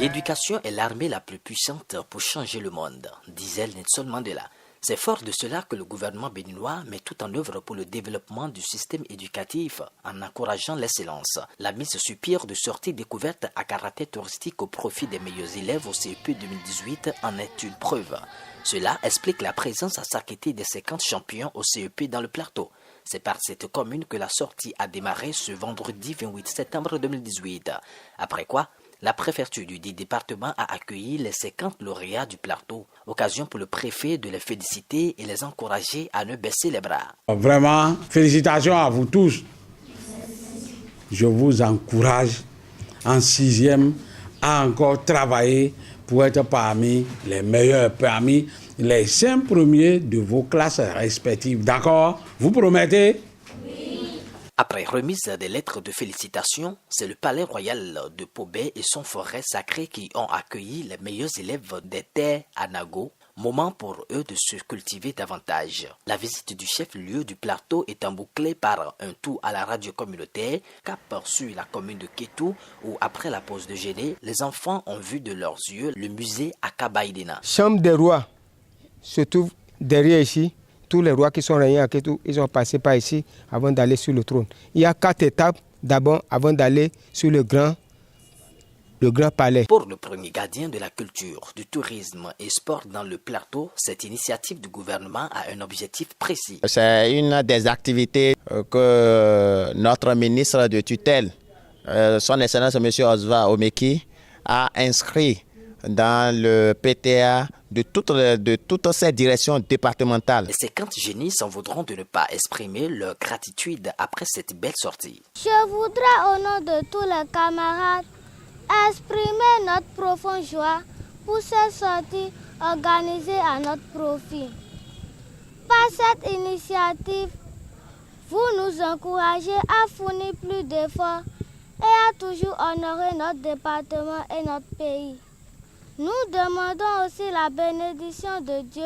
L'éducation est l'armée la plus puissante pour changer le monde, disait Nelson Mandela. C'est fort de cela que le gouvernement béninois met tout en œuvre pour le développement du système éducatif en encourageant l'excellence. La mise sur pied de sorties découvertes à caractère touristique au profit des meilleurs élèves au CEP 2018 en est une preuve. Cela explique la présence à Sakété des 50 champions au CEP dans le plateau. C'est par cette commune que la sortie a démarré ce vendredi 28 septembre 2018. Après quoi, la préfecture du département a accueilli les 50 lauréats du plateau, occasion pour le préfet de les féliciter et les encourager à ne baisser les bras. Vraiment, félicitations à vous tous. Je vous encourage en 6e à encore travailler pour être parmi les meilleurs, parmi les 5 premiers de vos classes respectives. D'accord? Vous promettez? Après remise des lettres de félicitations, c'est le palais royal de Pobé et son forêt sacrée qui ont accueilli les meilleurs élèves des terres à Nago, moment pour eux de se cultiver davantage. La visite du chef-lieu du plateau est bouclée par un tour à la radio communautaire, cap sur la commune de Kétou, où après la pause déjeuner, les enfants ont vu de leurs yeux le musée à Kabaïdena. Chambre des rois se trouve derrière ici. Tous les rois qui sont réunis à Kétou, ils ont passé par ici avant d'aller sur le trône. Il y a 4 étapes d'abord avant d'aller sur le grand palais. Pour le premier gardien de la culture, du tourisme et sport dans le plateau, cette initiative du gouvernement a un objectif précis. C'est une des activités que notre ministre de tutelle, son Excellence M. Osva Omeki, a inscrit dans le PTA de toutes ces directions départementales. Les 50 génies s'en voudront de ne pas exprimer leur gratitude après cette belle sortie. Je voudrais, au nom de tous les camarades, exprimer notre profonde joie pour cette sortie organisée à notre profit. Par cette initiative, vous nous encouragez à fournir plus d'efforts et à toujours honorer notre département et notre pays. Nous demandons aussi la bénédiction de Dieu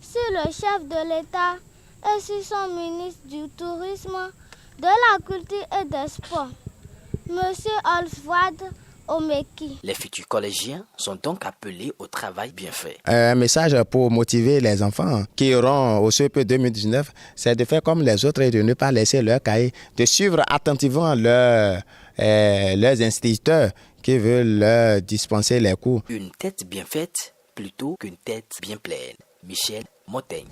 sur le chef de l'État et sur son ministre du Tourisme, de la Culture et des Sports, M. Oswald Omeki. Les futurs collégiens sont donc appelés au travail bien fait. Un message pour motiver les enfants qui iront au CEP 2019, c'est de faire comme les autres et de ne pas laisser leur cahier, de suivre attentivement leurs instituteurs qui veulent leur dispenser les cours. Une tête bien faite plutôt qu'une tête bien pleine. Michel Montaigne.